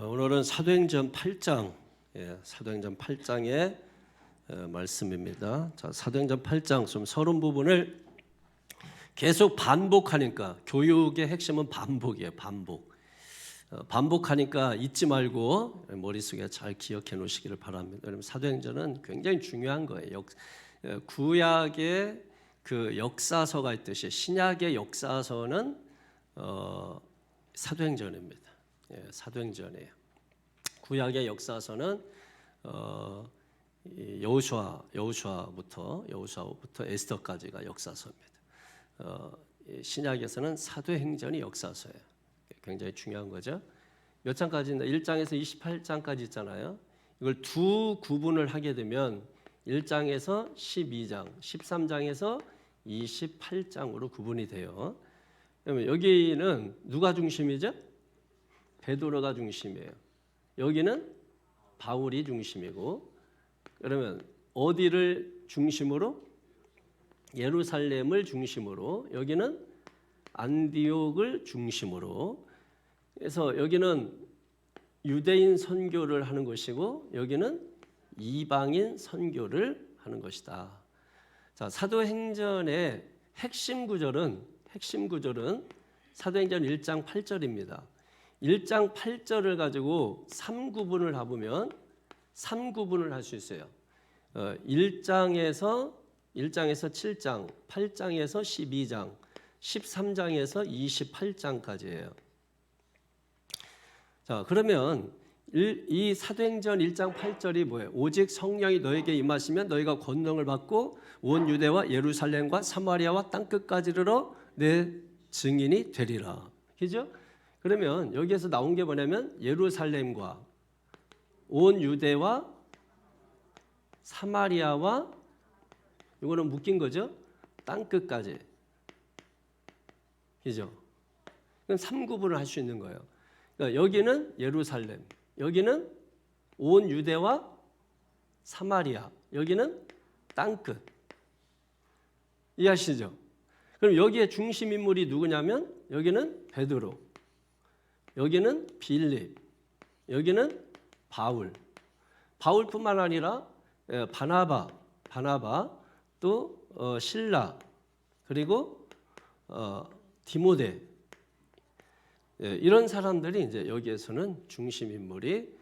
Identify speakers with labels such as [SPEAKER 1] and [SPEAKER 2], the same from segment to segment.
[SPEAKER 1] 오늘은 사도행전 8장, 사도행전 8장의 말씀입니다. 자, 사도행전 8장 좀 서론 부분을 계속 반복하니까 교육의 핵심은 반복이에요. 반복하니까 잊지 말고 머릿속에 잘 기억해 놓으시기를 바랍니다. 왜냐하면 사도행전은 굉장히 중요한 거예요. 구약의 그 역사서가 있듯이 신약의 역사서는 사도행전입니다. 사도행전이에요. 구약의 역사서는 여호수아부터 에스더까지가 역사서입니다. 신약에서는 사도행전이 역사서예요. 굉장히 중요한 거죠. 몇 장까지인데 1장에서 28장까지 있잖아요. 이걸 두 구분을 하게 되면 1장에서 12장, 13장에서 28장으로 구분이 돼요. 그러면 여기는 누가 중심이죠? 베드로가 중심이에요. 여기는 바울이 중심이고, 그러면 어디를 중심으로? 예루살렘을 중심으로, 여기는 안디옥을 중심으로. 그래서 여기는 유대인 선교를 하는 것이고, 여기는 이방인 선교를 하는 것이다. 자, 사도행전의 핵심 구절은 사도행전 1장 8절입니다. 1장 8절을 가지고 3구분을 해보면 3구분을 할 수 있어요. 1장에서 7장, 8장에서 12장, 13장에서 28장까지예요. 자, 그러면 이 사도행전 1장 8절이 뭐예요? 오직 성령이 너에게 임하시면 너희가 권능을 받고 온 유대와 예루살렘과 사마리아와 땅끝까지 이르러 내 증인이 되리라. 그죠? 그러면 여기에서 나온 게 뭐냐면 예루살렘과 온 유대와 사마리아와, 이거는 묶인 거죠? 땅끝까지. 그죠? 그럼 3구분을 할 수 있는 거예요. 그러니까 여기는 예루살렘, 여기는 온 유대와 사마리아, 여기는 땅끝. 이해하시죠? 그럼 여기에 중심 인물이 누구냐면 여기는 베드로, 여기는 빌립, 여기는 바울뿐만 아니라 바나바, 또 실라, 그리고 디모데, 이런 사람들이 이제 여기에서는 중심 인물이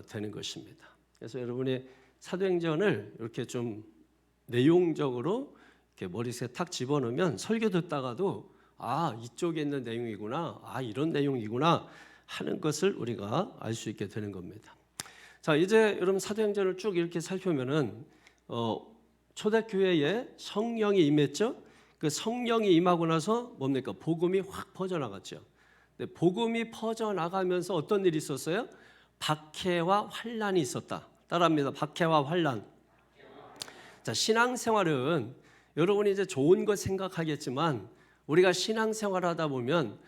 [SPEAKER 1] 되는 것입니다. 그래서 여러분이 사도행전을 이렇게 좀 내용적으로 이렇게 머릿속에 탁 집어넣으면 설교 듣다가도 이쪽에 있는 내용이구나, 이런 내용이구나 하는 것을 우리가 알 수 있게 되는 겁니다. 자, 이제 여러분 사도행전을 쭉 이렇게 살펴면은 초대교회에 성령이 임했죠. 그 성령이 임하고 나서 뭡니까? 복음이 확 퍼져나갔죠. 근데 복음이 퍼져나가면서 어떤 일이 있었어요? 박해와 환난이 있었다. 따라합니다. 박해와 환난. 자, 신앙생활은 여러분이 이제 좋은 것 생각하겠지만 우리가 신앙생활하다 보면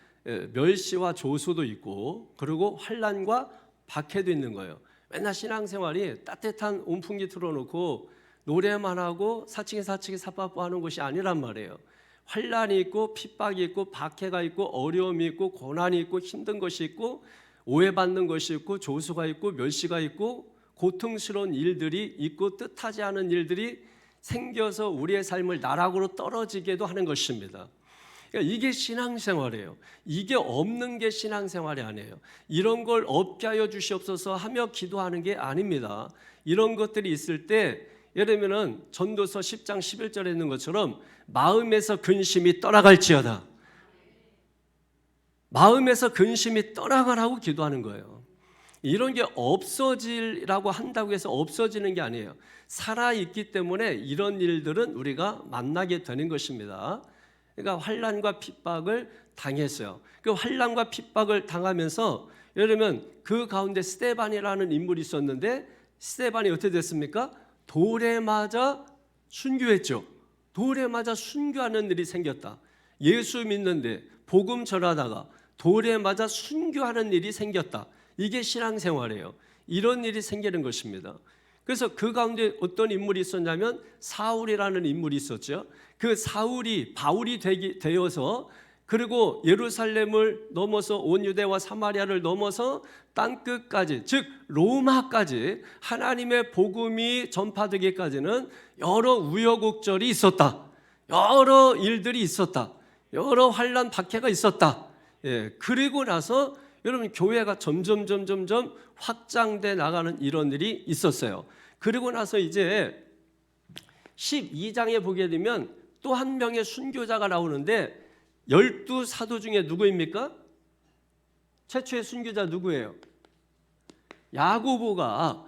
[SPEAKER 1] 멸시와 조소도 있고, 그리고 환난과 박해도 있는 거예요. 맨날 신앙생활이 따뜻한 온풍기 틀어놓고 노래만 하고 사치기 사빠하는 것이 아니란 말이에요. 환난이 있고 핍박이 있고 박해가 있고 어려움이 있고 고난이 있고 힘든 것이 있고 오해받는 것이 있고 조소가 있고 멸시가 있고 고통스러운 일들이 있고 뜻하지 않은 일들이 생겨서 우리의 삶을 나락으로 떨어지게도 하는 것입니다. 그러니까 이게 신앙생활이에요. 이게 없는 게 신앙생활이 아니에요. 이런 걸 없게 하여 주시옵소서 하며 기도하는 게 아닙니다. 이런 것들이 있을 때, 예를 들면 전도서 10장 11절에 있는 것처럼 마음에서 근심이 떠나갈지어다. 마음에서 근심이 떠나가라고 기도하는 거예요. 이런 게 없어지라고 한다고 해서 없어지는 게 아니에요. 살아있기 때문에 이런 일들은 우리가 만나게 되는 것입니다. 그러니까 환난과 핍박을 당했어요. 그 환난과 핍박을 당하면서, 예를 들면 그 가운데 스데반이라는 인물이 있었는데, 스데반이 어떻게 됐습니까? 돌에 맞아 순교했죠. 돌에 맞아 순교하는 일이 생겼다. 예수 믿는데 복음 전하다가 돌에 맞아 순교하는 일이 생겼다. 이게 신앙생활이에요. 이런 일이 생기는 것입니다. 그래서 그 가운데 어떤 인물이 있었냐면 사울이라는 인물이 있었죠. 그 사울이 바울이 되어서 그리고 예루살렘을 넘어서 온 유대와 사마리아를 넘어서 땅끝까지, 즉 로마까지 하나님의 복음이 전파되기까지는 여러 우여곡절이 있었다. 여러 일들이 있었다. 여러 환난 박해가 있었다. 그리고 나서 여러분 교회가 점점 확장돼 나가는 이런 일이 있었어요. 그리고 나서 이제 12장에 보게 되면 또 한 명의 순교자가 나오는데 12사도 중에 누구입니까? 최초의 순교자 누구예요? 야고보가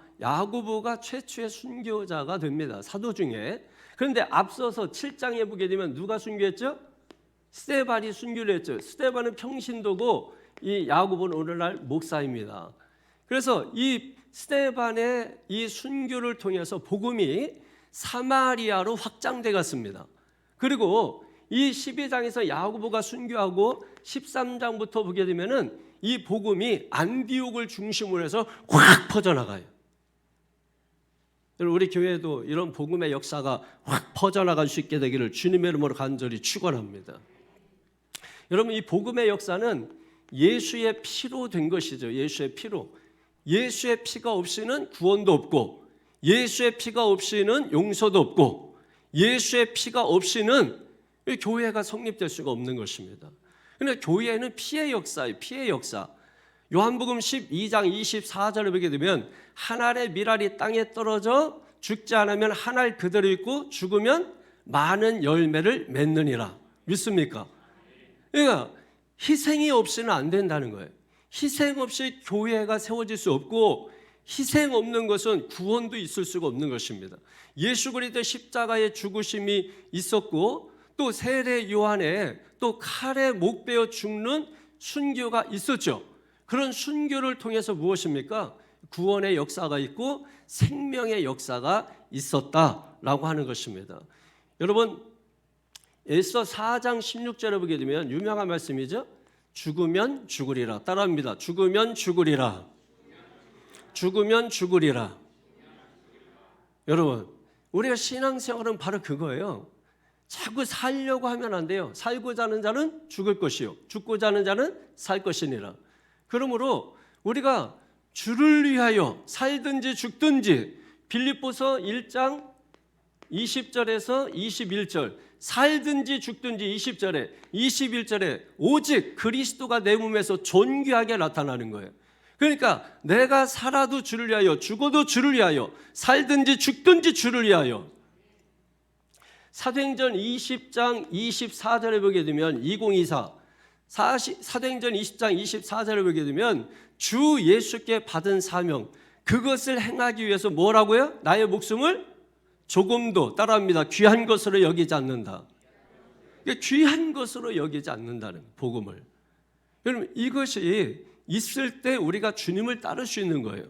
[SPEAKER 1] 최초의 순교자가 됩니다. 사도 중에. 그런데 앞서서 7장에 보게 되면 누가 순교했죠? 스데반이 순교를 했죠. 스데반은 평신도고 이 야고보는 오늘날 목사입니다. 그래서 이 스데반의 이 순교를 통해서 복음이 사마리아로 확장돼 갔습니다. 그리고 이 12장에서 야고보가 순교하고 13장부터 보게 되면은 이 복음이 안디옥을 중심으로 해서 확 퍼져나가요. 우리 교회도 이런 복음의 역사가 확 퍼져나갈 수 있게 되기를 주님의 이름으로 간절히 축원합니다. 여러분 이 복음의 역사는 예수의 피로 된 것이죠. 예수의 피로. 예수의 피가 없이는 구원도 없고 예수의 피가 없이는 용서도 없고 예수의 피가 없이는 교회가 성립될 수가 없는 것입니다. 그러니까 교회는 피의 역사예요. 피의 역사. 요한복음 12장 24절을 보게 되면 한 알의 밀알이 땅에 떨어져 죽지 않으면 한 알 그대로 있고 죽으면 많은 열매를 맺느니라. 믿습니까? 그러니까 희생이 없이는 안 된다는 거예요. 희생 없이 교회가 세워질 수 없고 희생 없는 것은 구원도 있을 수가 없는 것입니다. 예수 그리스도의 십자가의 죽으심이 있었고 또 세례 요한에 또 칼에 못 베어 죽는 순교가 있었죠. 그런 순교를 통해서 무엇입니까? 구원의 역사가 있고 생명의 역사가 있었다라고 하는 것입니다. 여러분 에스더 4장 16절에 보게 되면 유명한 말씀이죠. 죽으면 죽으리라. 따라합니다. 죽으면 죽으리라. 죽으면 죽으리라. 여러분 우리가 신앙생활은 바로 그거예요. 자꾸 살려고 하면 안 돼요. 살고자 하는 자는 죽을 것이요 죽고자 하는 자는 살 것이니라. 그러므로 우리가 주를 위하여 살든지 죽든지 빌립보서 1장 20절에서 21절 살든지 죽든지 20절에 21절에 오직 그리스도가 내 몸에서 존귀하게 나타나는 거예요. 그러니까 내가 살아도 주를 위하여 죽어도 주를 위하여 살든지 죽든지 주를 위하여. 사도행전 20장 24절에 보게 되면 2024 사도행전 20장 24절에 보게 되면 주 예수께 받은 사명 그것을 행하기 위해서 뭐라고요? 나의 목숨을 조금도 따라합니다. 귀한 것으로 여기지 않는다. 귀한 것으로 여기지 않는다는 복음을. 여러분 이것이 있을 때 우리가 주님을 따를 수 있는 거예요.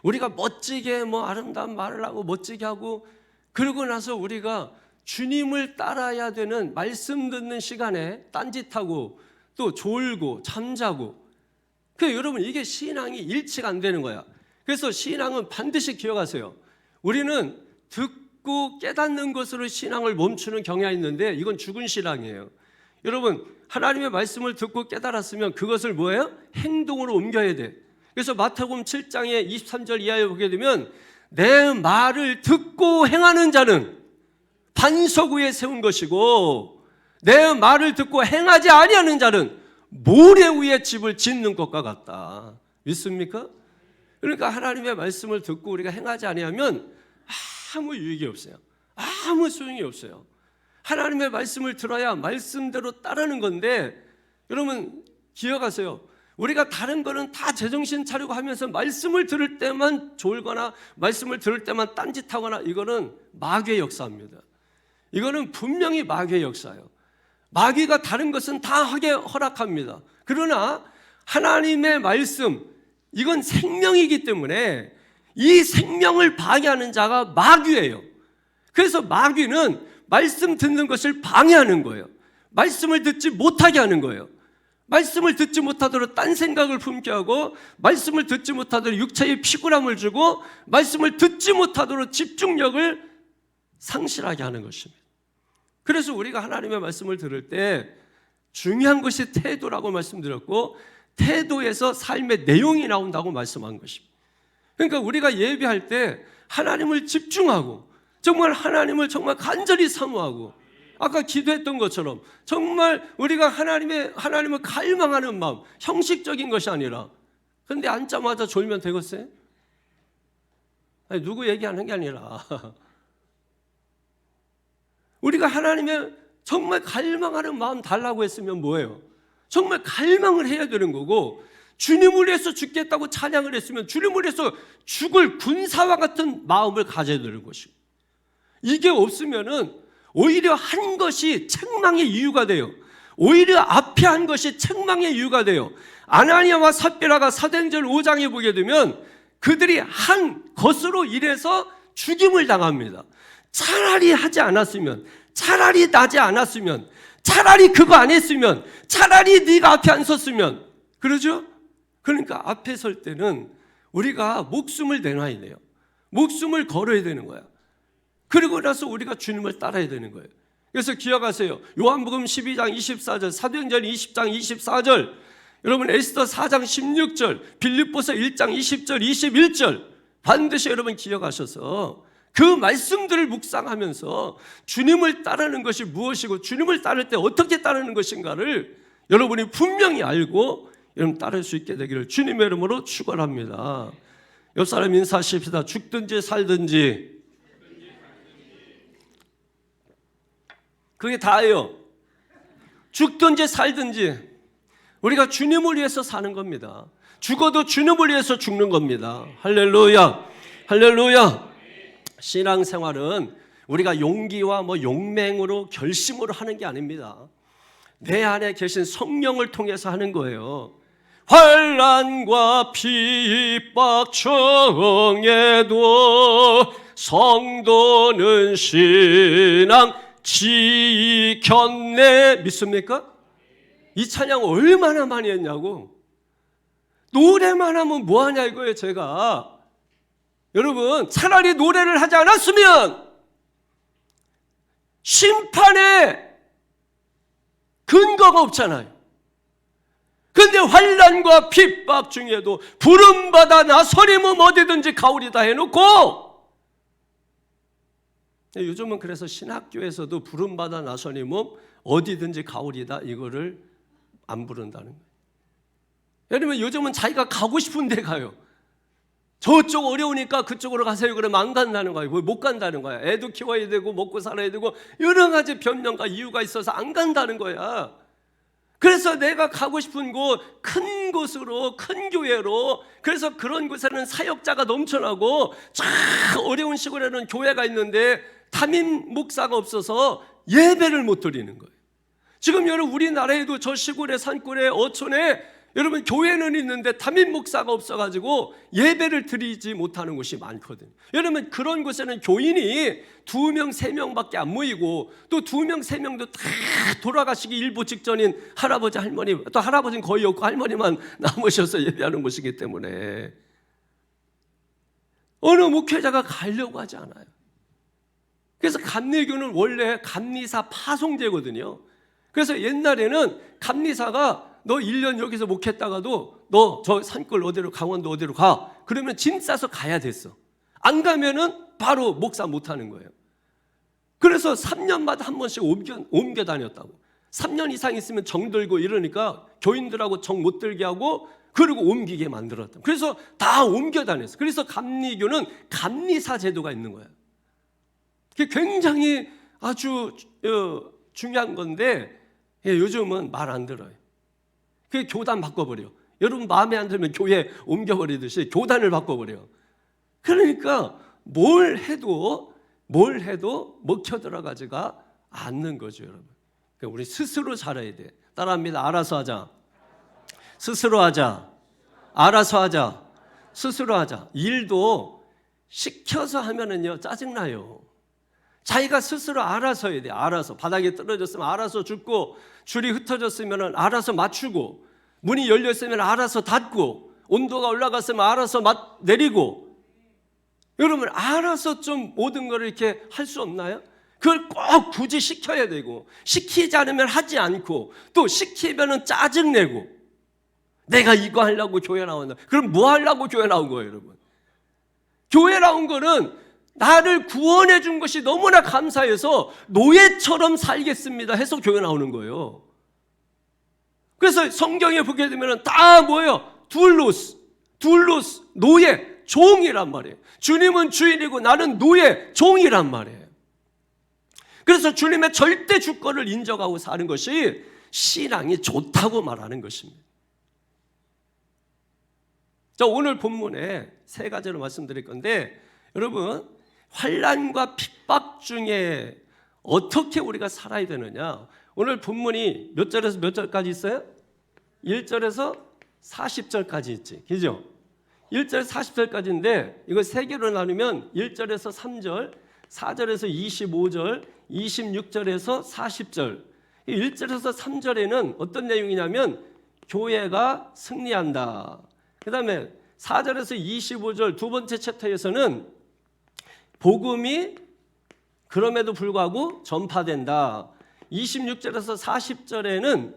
[SPEAKER 1] 우리가 멋지게 아름다운 말을 하고 멋지게 하고 그러고 나서 우리가 주님을 따라야 되는 말씀 듣는 시간에 딴짓하고 또 졸고 잠자고 여러분 이게 신앙이 일치가 안 되는 거야. 그래서 신앙은 반드시 기억하세요. 우리는 듣고 깨닫는 것으로 신앙을 멈추는 경향이 있는데 이건 죽은 신앙이에요. 여러분 하나님의 말씀을 듣고 깨달았으면 그것을 뭐예요? 행동으로 옮겨야 돼. 그래서 마태복음 7장의 23절 이하에 보게 되면 내 말을 듣고 행하는 자는 반석 위에 세운 것이고 내 말을 듣고 행하지 아니하는 자는 모래 위에 집을 짓는 것과 같다. 믿습니까? 그러니까 하나님의 말씀을 듣고 우리가 행하지 아니하면 아무 유익이 없어요. 아무 소용이 없어요. 하나님의 말씀을 들어야 말씀대로 따르는 건데 여러분 기억하세요. 우리가 다른 거는 다 제정신 차리고 하면서 말씀을 들을 때만 졸거나 말씀을 들을 때만 딴짓하거나 이거는 마귀의 역사입니다. 이거는 분명히 마귀의 역사예요. 마귀가 다른 것은 다 하게 허락합니다. 그러나 하나님의 말씀 이건 생명이기 때문에 이 생명을 방해하는 자가 마귀예요. 그래서 마귀는 말씀 듣는 것을 방해하는 거예요. 말씀을 듣지 못하게 하는 거예요. 말씀을 듣지 못하도록 딴 생각을 품게 하고 말씀을 듣지 못하도록 육체의 피곤함을 주고 말씀을 듣지 못하도록 집중력을 상실하게 하는 것입니다. 그래서 우리가 하나님의 말씀을 들을 때 중요한 것이 태도라고 말씀드렸고, 태도에서 삶의 내용이 나온다고 말씀한 것입니다. 그러니까 우리가 예배할 때 하나님을 집중하고 정말 하나님을 정말 간절히 사모하고, 아까 기도했던 것처럼 정말 우리가 하나님을 갈망하는 마음, 형식적인 것이 아니라, 근데 앉자마자 졸면 되겠어요? 아니, 누구 얘기하는 게 아니라 우리가 하나님의 정말 갈망하는 마음 달라고 했으면 뭐예요? 정말 갈망을 해야 되는 거고, 주님을 위해서 죽겠다고 찬양을 했으면 주님을 위해서 죽을 군사와 같은 마음을 가져야 되는 것이고, 이게 없으면은 오히려 한 것이 책망의 이유가 돼요. 오히려 앞에 한 것이 책망의 이유가 돼요. 아나니아와 삽비라가 사도행전 5장에 보게 되면 그들이 한 것으로 인해서 죽임을 당합니다. 차라리 하지 않았으면, 차라리 나지 않았으면, 차라리 그거 안 했으면, 차라리 네가 앞에 안 섰으면, 그러죠? 그러니까 앞에 설 때는 우리가 목숨을 내놔야 돼요. 목숨을 걸어야 되는 거야. 그리고 나서 우리가 주님을 따라야 되는 거예요. 그래서 기억하세요. 요한복음 12장 24절, 사도행전 20장 24절, 여러분 에스더 4장 16절, 빌립보서 1장 20절, 21절 반드시 여러분 기억하셔서 그 말씀들을 묵상하면서 주님을 따르는 것이 무엇이고 주님을 따를 때 어떻게 따르는 것인가를 여러분이 분명히 알고 여러분 따를 수 있게 되기를 주님의 이름으로 축원합니다. 옆 사람 인사하십시다. 죽든지 살든지 그게 다예요. 죽든지 살든지 우리가 주님을 위해서 사는 겁니다. 죽어도 주님을 위해서 죽는 겁니다. 할렐루야, 할렐루야. 신앙생활은 우리가 용기와 용맹으로 결심으로 하는 게 아닙니다. 내 안에 계신 성령을 통해서 하는 거예요. 환난과 핍박 중에도 성도는 신앙 지켰네. 믿습니까? 이 찬양 얼마나 많이 했냐고. 노래만 하면 뭐하냐 이거예요. 제가 여러분 차라리 노래를 하지 않았으면 심판에 근거가 없잖아요. 그런데 환난과 핍박 중에도 부름받아 나서림은 어디든지 가오리다 해놓고, 요즘은 그래서 신학교에서도 부름받아 나서림은 어디든지 가오리다 이거를 안 부른다는 거예요. 여러분 요즘은 자기가 가고 싶은 데 가요. 저쪽 어려우니까 그쪽으로 가세요. 그러면 안 간다는 거예요. 못 간다는 거야. 애도 키워야 되고 먹고 살아야 되고 여러 가지 변명과 이유가 있어서 안 간다는 거야. 그래서 내가 가고 싶은 곳, 큰 곳으로, 큰 교회로, 그래서 그런 곳에는 사역자가 넘쳐나고 참 어려운 시골에는 교회가 있는데 담임 목사가 없어서 예배를 못 드리는 거예요. 지금 여러분 우리나라에도 저 시골에 산골에 어촌에 여러분 교회는 있는데 담임 목사가 없어가지고 예배를 드리지 못하는 곳이 많거든요. 여러분 그런 곳에는 교인이 2명, 3명밖에 안 모이고 또 2명, 3명도 다 돌아가시기 일보 직전인 할아버지, 할머니, 또 할아버지는 거의 없고 할머니만 남으셔서 예배하는 곳이기 때문에 어느 목회자가 가려고 하지 않아요. 그래서 감리교는 원래 감리사 파송제거든요. 그래서 옛날에는 감리사가 너 1년 여기서 목했다가도 너 저 산골 어디로 강원도 어디로 가. 그러면 짐 싸서 가야 됐어. 안 가면은 바로 목사 못하는 거예요. 그래서 3년마다 한 번씩 옮겨 다녔다고. 3년 이상 있으면 정 들고 이러니까 교인들하고 정 못 들게 하고 그리고 옮기게 만들었다. 그래서 다 옮겨 다녔어. 그래서 감리교는 감리사 제도가 있는 거예요. 그게 굉장히 아주 중요한 건데 요즘은 말 안 들어요. 그게 교단 바꿔버려. 여러분 마음에 안 들면 교회 옮겨버리듯이 교단을 바꿔버려. 그러니까 뭘 해도 먹혀 들어가지가 않는 거죠, 여러분. 그러니까 우리 스스로 잘해야 돼. 따라합니다. 알아서 하자. 스스로 하자. 알아서 하자. 스스로 하자. 일도 시켜서 하면은요 짜증나요. 자기가 스스로 알아서 해야 돼. 알아서 바닥에 떨어졌으면 알아서 줍고, 줄이 흩어졌으면 알아서 맞추고, 문이 열렸으면 알아서 닫고, 온도가 올라갔으면 알아서 내리고. 여러분 알아서 좀 모든 걸 이렇게 할 수 없나요? 그걸 꼭 굳이 시켜야 되고, 시키지 않으면 하지 않고, 또 시키면은 짜증내고, 내가 이거 하려고 교회 나온다. 그럼 뭐 하려고 교회 나온 거예요, 여러분? 교회 나온 거는 나를 구원해 준 것이 너무나 감사해서 노예처럼 살겠습니다 해서 교회 나오는 거예요. 그래서 성경에 보게 되면 다 뭐예요? 둘로스, 노예, 종이란 말이에요. 주님은 주인이고 나는 노예, 종이란 말이에요. 그래서 주님의 절대 주권을 인정하고 사는 것이 신앙이 좋다고 말하는 것입니다. 자, 오늘 본문에 세 가지로 말씀드릴 건데, 여러분, 환난과 핍박 중에 어떻게 우리가 살아야 되느냐? 오늘 본문이 몇 절에서 몇 절까지 있어요? 1절에서 40절까지 있지, 그죠? 1절에서 40절까지인데 이거 세 개로 나누면 1절에서 3절, 4절에서 25절, 26절에서 40절. 1절에서 3절에는 어떤 내용이냐면 교회가 승리한다. 그 다음에 4절에서 25절 두 번째 챕터에서는 복음이 그럼에도 불구하고 전파된다. 26절에서 40절에는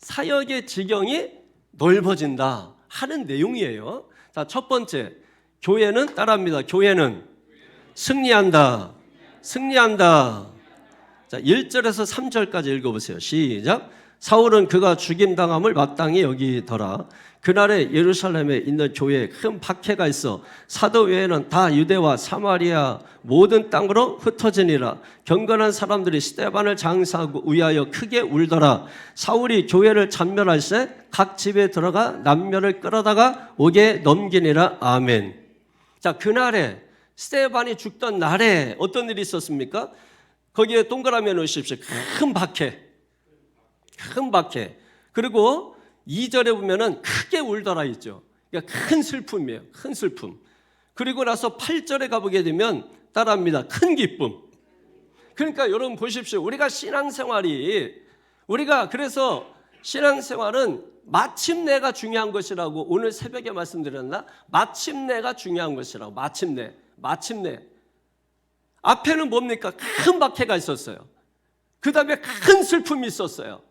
[SPEAKER 1] 사역의 지경이 넓어진다 하는 내용이에요. 자, 첫 번째, 교회는 따라합니다. 교회는 승리한다. 자, 1절에서 3절까지 읽어보세요. 시작. 사울은 그가 죽임당함을 마땅히 여기더라. 그날에 예루살렘에 있는 교회에 큰 박해가 있어 사도 외에는 다 유대와 사마리아 모든 땅으로 흩어지니라. 경건한 사람들이 스데반을 장사하고 위하여 크게 울더라. 사울이 교회를 잔멸할 때 각 집에 들어가 남녀를 끌어다가 옥에 넘기니라. 아멘. 자, 그날에 스데반이 죽던 날에 어떤 일이 있었습니까? 거기에 동그라미 넣으십시오. 큰 박해. 그리고 2절에 보면은 크게 울더라 있죠. 그러니까 큰 슬픔이에요. 큰 슬픔. 그리고 나서 8절에 가보게 되면 따라합니다. 큰 기쁨. 그러니까 여러분 보십시오. 그래서 신앙생활은 마침내가 중요한 것이라고 오늘 새벽에 말씀드렸나? 마침내가 중요한 것이라고. 마침내. 앞에는 뭡니까? 큰 박해가 있었어요. 그 다음에 큰 슬픔이 있었어요.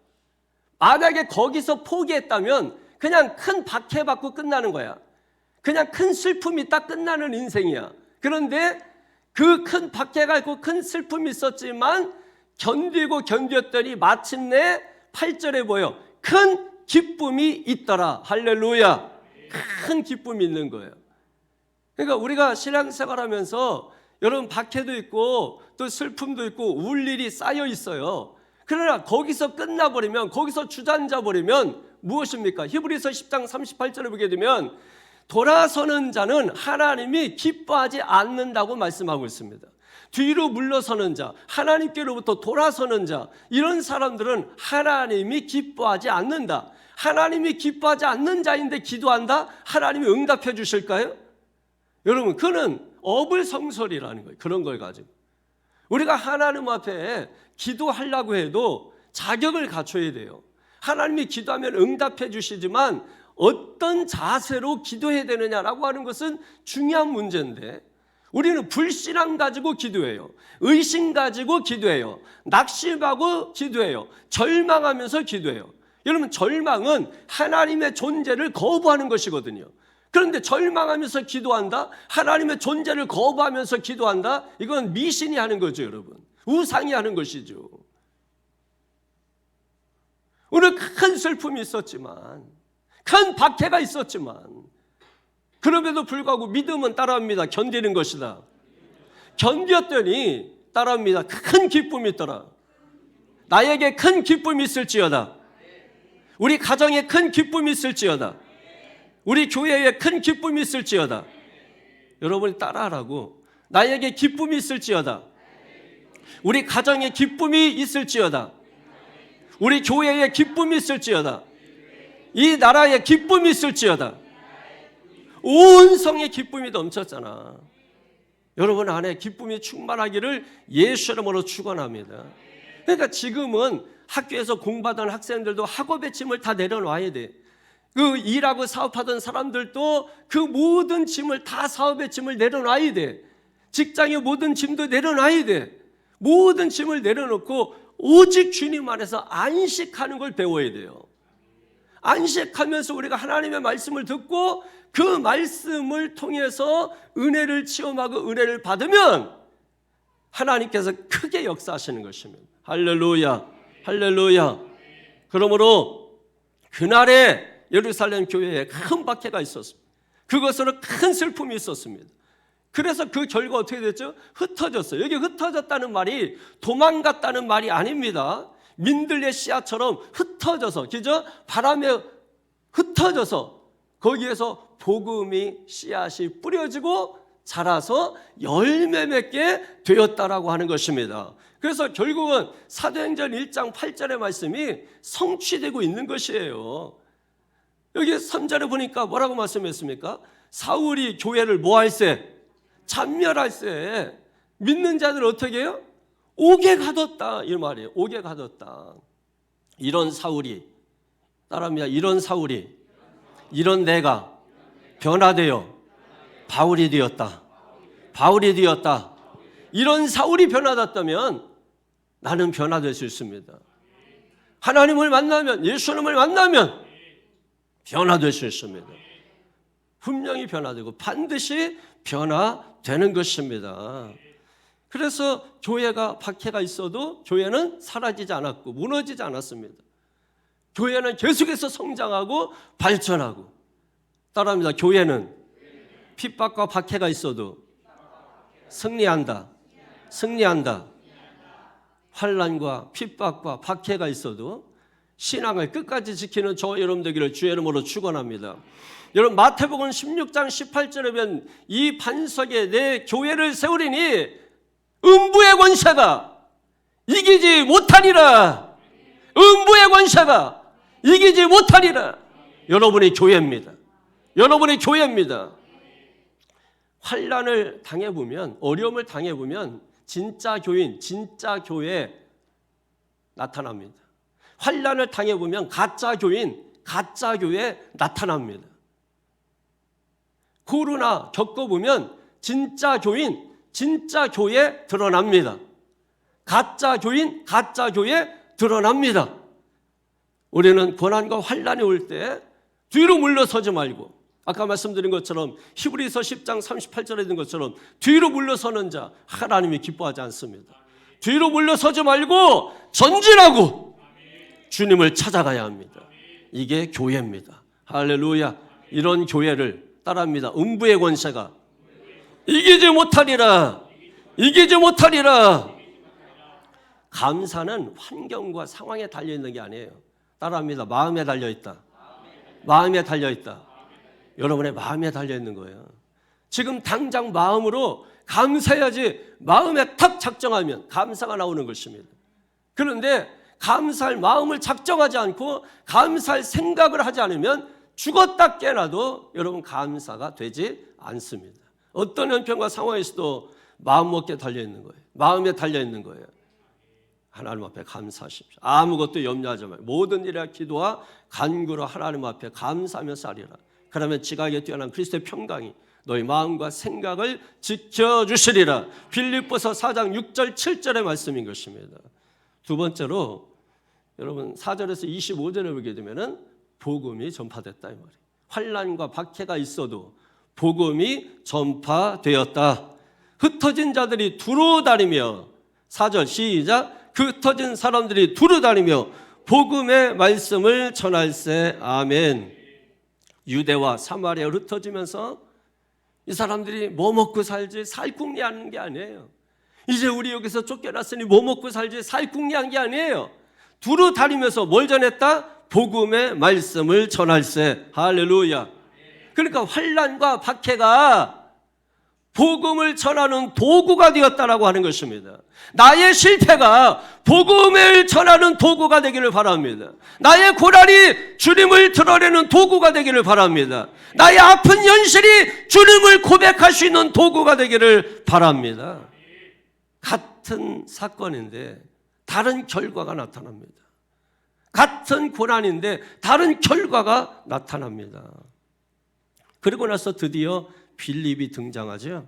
[SPEAKER 1] 만약에 거기서 포기했다면 그냥 큰 박해 받고 끝나는 거야. 그냥 큰 슬픔이 딱 끝나는 인생이야. 그런데 그 큰 박해가 있고 큰 슬픔이 있었지만 견뎠더니 마침내 8절에 뭐예요? 큰 기쁨이 있더라. 할렐루야. 큰 기쁨이 있는 거예요. 그러니까 우리가 신앙생활하면서 여러분 박해도 있고 또 슬픔도 있고 울 일이 쌓여 있어요. 그러나 거기서 끝나버리면, 거기서 주저앉아 버리면 무엇입니까? 히브리서 10장 38절을 보게 되면 돌아서는 자는 하나님이 기뻐하지 않는다고 말씀하고 있습니다. 뒤로 물러서는 자, 하나님께로부터 돌아서는 자, 이런 사람들은 하나님이 기뻐하지 않는다. 하나님이 기뻐하지 않는 자인데 기도한다? 하나님이 응답해 주실까요? 여러분, 그는 어불성설이라는 거예요. 그런 걸 가지고 우리가 하나님 앞에 기도하려고 해도 자격을 갖춰야 돼요. 하나님이 기도하면 응답해 주시지만 어떤 자세로 기도해야 되느냐라고 하는 것은 중요한 문제인데, 우리는 불신앙 가지고 기도해요. 의심 가지고 기도해요. 낙심하고 기도해요. 절망하면서 기도해요. 여러분, 절망은 하나님의 존재를 거부하는 것이거든요. 그런데 절망하면서 기도한다? 하나님의 존재를 거부하면서 기도한다? 이건 미신이 하는 거죠, 여러분. 우상이 하는 것이죠. 오늘 큰 슬픔이 있었지만, 큰 박해가 있었지만, 그럼에도 불구하고 믿음은 따라합니다. 견디는 것이다. 견뎠더니 따라합니다. 큰 기쁨이 있더라. 나에게 큰 기쁨이 있을지어다. 우리 가정에 큰 기쁨이 있을지어다. 우리 교회에 큰 기쁨이 있을지어다. 여러분이 따라하라고. 나에게 기쁨이 있을지어다. 우리 가정에 기쁨이 있을지어다. 우리 교회에 기쁨이 있을지어다. 이 나라에 기쁨이 있을지어다. 온 성에 기쁨이 넘쳤잖아. 여러분 안에 기쁨이 충만하기를 예수 이름으로 축원합니다. 그러니까 지금은 학교에서 공부하던 학생들도 학업의 짐을 다 내려놔야 돼. 그 일하고 사업하던 사람들도 그 모든 짐을 다 사업의 짐을 내려놔야 돼. 직장의 모든 짐도 내려놔야 돼. 모든 짐을 내려놓고 오직 주님 안에서 안식하는 걸 배워야 돼요. 안식하면서 우리가 하나님의 말씀을 듣고 그 말씀을 통해서 은혜를 체험하고 은혜를 받으면 하나님께서 크게 역사하시는 것입니다. 할렐루야, 할렐루야. 그러므로 그날에 예루살렘 교회에 큰 박해가 있었습니다. 그것으로 큰 슬픔이 있었습니다. 그래서 그 결과 어떻게 됐죠? 흩어졌어요. 여기 흩어졌다는 말이 도망갔다는 말이 아닙니다. 민들레 씨앗처럼 흩어져서, 그죠? 바람에 흩어져서 거기에서 복음이 씨앗이 뿌려지고 자라서 열매 맺게 되었다라고 하는 것입니다. 그래서 결국은 사도행전 1장 8절의 말씀이 성취되고 있는 것이에요. 여기 3절에 보니까 뭐라고 말씀했습니까? 사울이 교회를 뭐 할세? 잔멸할세. 믿는 자들 어떻게 해요? 옥에 가뒀다, 이 말이에요. 옥에 가뒀다. 이런 사울이, 따라합니다. 이런 사울이, 이런 내가 변화되어 바울이 되었다. 바울이 되었다. 이런 사울이 변화됐다면 나는 변화될 수 있습니다. 하나님을 만나면, 예수님을 만나면 변화될 수 있습니다. 분명히 변화되고 반드시 변화되는 것입니다. 그래서 교회가 박해가 있어도 교회는 사라지지 않았고 무너지지 않았습니다. 교회는 계속해서 성장하고 발전하고, 따라합니다. 교회는 핍박과 박해가 있어도 승리한다. 승리한다. 환난과 핍박과 박해가 있어도 신앙을 끝까지 지키는 저 여러분 되기를 주의 이름으로 축원합니다. 여러분 마태복음 16장 18절에 보면 이 반석에 내 교회를 세우리니 음부의 권세가 이기지 못하리라. 음부의 권세가 이기지 못하리라. 여러분이 교회입니다. 여러분이 교회입니다. 환난을 당해보면, 어려움을 당해보면 진짜 교인, 진짜 교회 나타납니다. 환난을 당해보면 가짜 교인, 가짜 교회 나타납니다. 코로나 겪어보면 진짜 교인, 진짜 교회 드러납니다. 가짜 교인, 가짜 교회 드러납니다. 우리는 고난과 환난이 올 때 뒤로 물러서지 말고, 아까 말씀드린 것처럼 히브리서 10장 38절에 있는 것처럼 뒤로 물러서는 자 하나님이 기뻐하지 않습니다. 뒤로 물러서지 말고 전진하고 주님을 찾아가야 합니다. 이게 교회입니다. 할렐루야. 이런 교회를 따라합니다. 음부의 권세가 이기지 못하리라. 이기지 못하리라. 감사는 환경과 상황에 달려있는 게 아니에요. 따라합니다. 마음에 달려있다. 마음에 달려있다. 여러분의 마음에 달려있는 거예요. 지금 당장 마음으로 감사해야지 마음에 탁 작정하면 감사가 나오는 것입니다. 그런데 감사할 마음을 작정하지 않고 감사할 생각을 하지 않으면 죽었다 깨어나도 여러분 감사가 되지 않습니다. 어떤 형편과 상황에서도 마음먹기에 달려있는 거예요. 마음에 달려있는 거예요. 하나님 앞에 감사하십시오. 아무것도 염려하지 말고 모든 일에 기도와 간구로 하나님 앞에 감사하며 살리라. 그러면 지각에 뛰어난 그리스도의 평강이 너희 마음과 생각을 지켜주시리라. 빌립보서 4장 6절 7절의 말씀인 것입니다. 두 번째로 여러분 4절에서 25절에 보게 되면은 복음이 전파됐다 이 말이에요. 환난과 박해가 있어도 복음이 전파되었다. 흩어진 자들이 두루 다니며, 4절 시작, 그 흩어진 사람들이 두루 다니며 복음의 말씀을 전할세. 아멘. 유대와 사마리아로 흩어지면서 이 사람들이 뭐 먹고 살지 살궁리하는 게 아니에요. 이제 우리 여기서 쫓겨났으니 뭐 먹고 살지 살궁리한 게 아니에요. 두루 다니면서 뭘 전했다? 복음의 말씀을 전할세. 할렐루야. 그러니까 환난과 박해가 복음을 전하는 도구가 되었다라고 하는 것입니다. 나의 실패가 복음을 전하는 도구가 되기를 바랍니다. 나의 고난이 주님을 드러내는 도구가 되기를 바랍니다. 나의 아픈 현실이 주님을 고백할 수 있는 도구가 되기를 바랍니다. 같은 사건인데 다른 결과가 나타납니다. 같은 고난인데 다른 결과가 나타납니다. 그리고 나서 드디어 빌립이 등장하죠.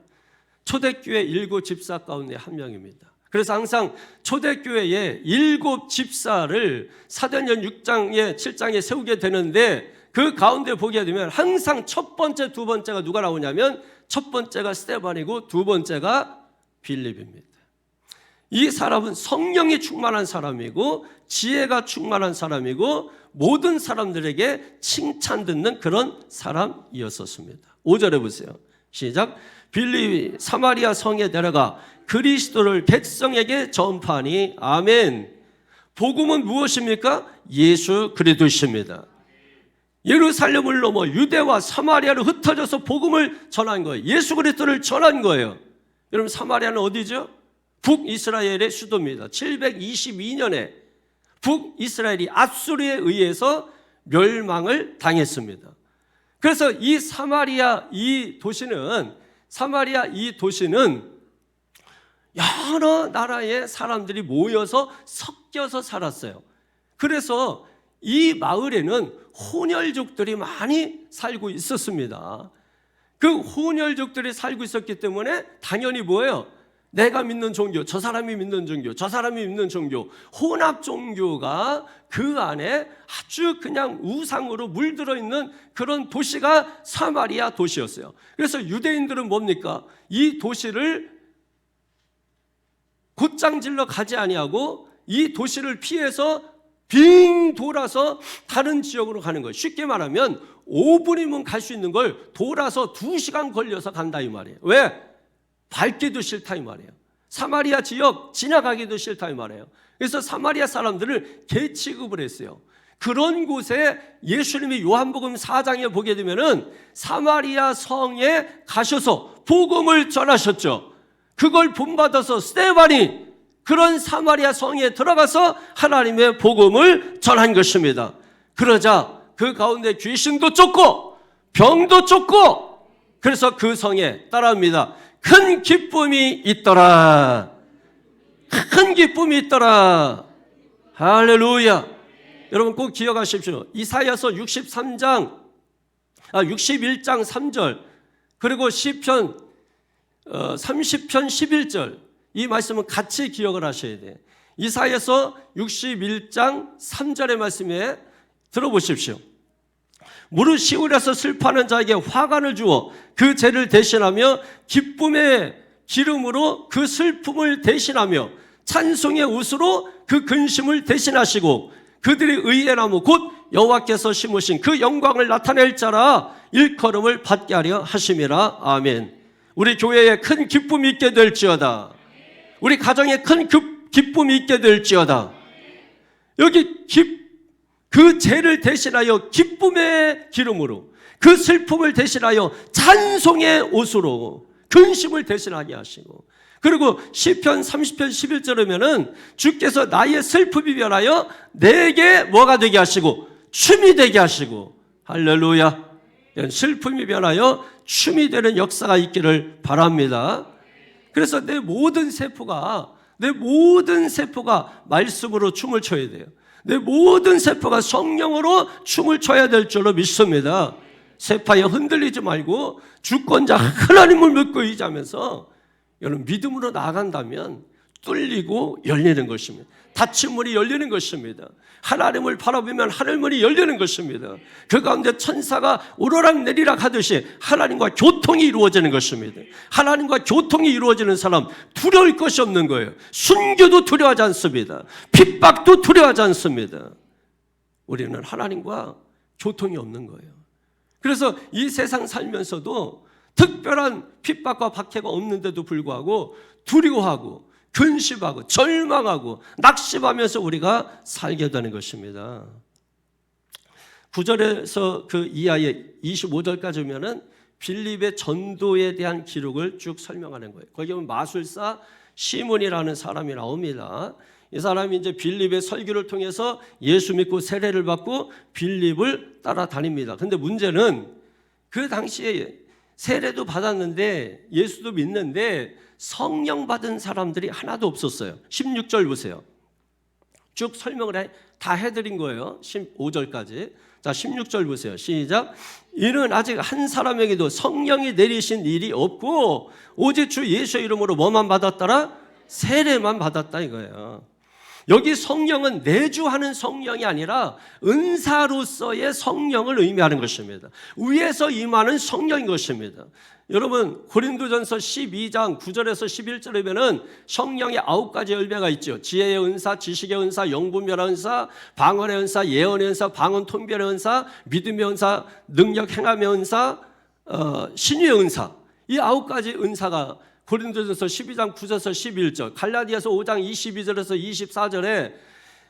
[SPEAKER 1] 초대교회 7 집사 가운데 한 명입니다. 그래서 항상 초대교회에 7 집사를 사도행전 6장에 7장에 세우게 되는데 그 가운데 보게 되면 항상 첫 번째, 두 번째가 누가 나오냐면 첫 번째가 스데반이고 두 번째가 빌립입니다. 이 사람은 성령이 충만한 사람이고 지혜가 충만한 사람이고 모든 사람들에게 칭찬 듣는 그런 사람이었었습니다. 5절에 보세요. 시작. 빌립이 사마리아 성에 내려가 그리스도를 백성에게 전파하니 아멘. 복음은 무엇입니까? 예수 그리스도십니다. 예루살렘을 넘어 유대와 사마리아로 흩어져서 복음을 전한 거예요. 예수 그리스도를 전한 거예요. 여러분, 사마리아는 어디죠? 북이스라엘의 수도입니다. 722년에 북이스라엘이 앗수르에 의해서 멸망을 당했습니다. 그래서 이 사마리아 이 도시는 여러 나라의 사람들이 모여서 섞여서 살았어요. 그래서 이 마을에는 혼혈족들이 많이 살고 있었습니다. 그 혼혈족들이 살고 있었기 때문에 당연히 뭐예요? 내가 믿는 종교, 저 사람이 믿는 종교, 저 사람이 믿는 종교, 혼합 종교가 그 안에 아주 그냥 우상으로 물들어 있는 그런 도시가 사마리아 도시였어요. 그래서 유대인들은 뭡니까? 이 도시를 곧장 질러 가지 아니하고 이 도시를 피해서 빙 돌아서 다른 지역으로 가는 거예요. 쉽게 말하면 5분이면 갈 수 있는 걸 돌아서 2시간 걸려서 간다 이 말이에요. 왜? 밟기도 싫다 이 말이에요. 사마리아 지역 지나가기도 싫다 이 말이에요. 그래서 사마리아 사람들을 개 취급을 했어요. 그런 곳에 예수님이 요한복음 4장에 보게 되면은 사마리아 성에 가셔서 복음을 전하셨죠. 그걸 본받아서 스데반이 그런 사마리아 성에 들어가서 하나님의 복음을 전한 것입니다. 그러자 그 가운데 귀신도 쫓고 병도 쫓고 그래서 그 성에 따라합니다. 큰 기쁨이 있더라. 큰 기쁨이 있더라. 할렐루야. 여러분 꼭 기억하십시오. 이사야서 61장 3절 그리고 시편 30편 11절 이 말씀은 같이 기억을 하셔야 돼요. 이사야서 61장 3절의 말씀에 들어보십시오. 무릇 시온에서 슬퍼하는 자에게 화관을 주어 그 죄를 대신하며 기쁨의 기름으로 그 슬픔을 대신하며 찬송의 웃으로 그 근심을 대신하시고 그들이 의의 나무 곧 여호와께서 심으신 그 영광을 나타낼 자라 일컬음을 받게 하려 하심이라. 아멘. 우리 교회에 큰 기쁨이 있게 될지어다. 우리 가정에 큰 기쁨이 있게 될지어다. 여기 그 죄를 대신하여 기쁨의 기름으로 그 슬픔을 대신하여 찬송의 옷으로 근심을 대신하게 하시고 그리고 시편 30편 11절이면은 주께서 나의 슬픔이 변하여 내게 뭐가 되게 하시고 춤이 되게 하시고 할렐루야. 슬픔이 변하여 춤이 되는 역사가 있기를 바랍니다. 그래서 내 모든 세포가 말씀으로 춤을 춰야 돼요. 내 모든 세포가 성령으로 춤을 춰야 될 줄로 믿습니다. 세파에 흔들리지 말고 주권자 하나님을 믿고 의지하면서 여러분 믿음으로 나아간다면 뚫리고 열리는 것입니다. 닫힌 문이 열리는 것입니다. 하나님을 바라보면 하늘문이 열리는 것입니다. 그 가운데 천사가 오르락 내리락 하듯이 하나님과 교통이 이루어지는 것입니다. 하나님과 교통이 이루어지는 사람 두려울 것이 없는 거예요. 순교도 두려워하지 않습니다. 핍박도 두려워하지 않습니다. 우리는 하나님과 교통이 없는 거예요. 그래서 이 세상 살면서도 특별한 핍박과 박해가 없는데도 불구하고 두려워하고 근심하고 절망하고 낙심하면서 우리가 살게 되는 것입니다. 9절에서 그 이하의 25절까지 오면은 빌립의 전도에 대한 기록을 쭉 설명하는 거예요. 거기 보면 마술사 시몬이라는 사람이 나옵니다. 이 사람이 이제 빌립의 설교를 통해서 예수 믿고 세례를 받고 빌립을 따라다닙니다. 근데 문제는 그 당시에 세례도 받았는데 예수도 믿는데 성령 받은 사람들이 하나도 없었어요. 16절 보세요. 쭉 설명을 다 해드린 거예요. 15절까지. 자, 16절 보세요. 시작. 이는 아직 한 사람에게도 성령이 내리신 일이 없고 오직 주 예수의 이름으로 뭐만 받았더라? 세례만 받았다 이거예요. 여기 성령은 내주하는 성령이 아니라 은사로서의 성령을 의미하는 것입니다. 위에서 임하는 성령인 것입니다. 여러분 고린도전서 12장 9절에서 11절에 보면 성령의 9가지 열매가 있죠. 지혜의 은사, 지식의 은사, 영분별의 은사, 방언의 은사, 예언의 은사, 방언 통변의 은사, 믿음의 은사, 능력 행함의 은사, 신유의 은사. 이 9가지 은사가 고린도전서 12장 9절에서 11절, 갈라디아서 5장 22절에서 24절에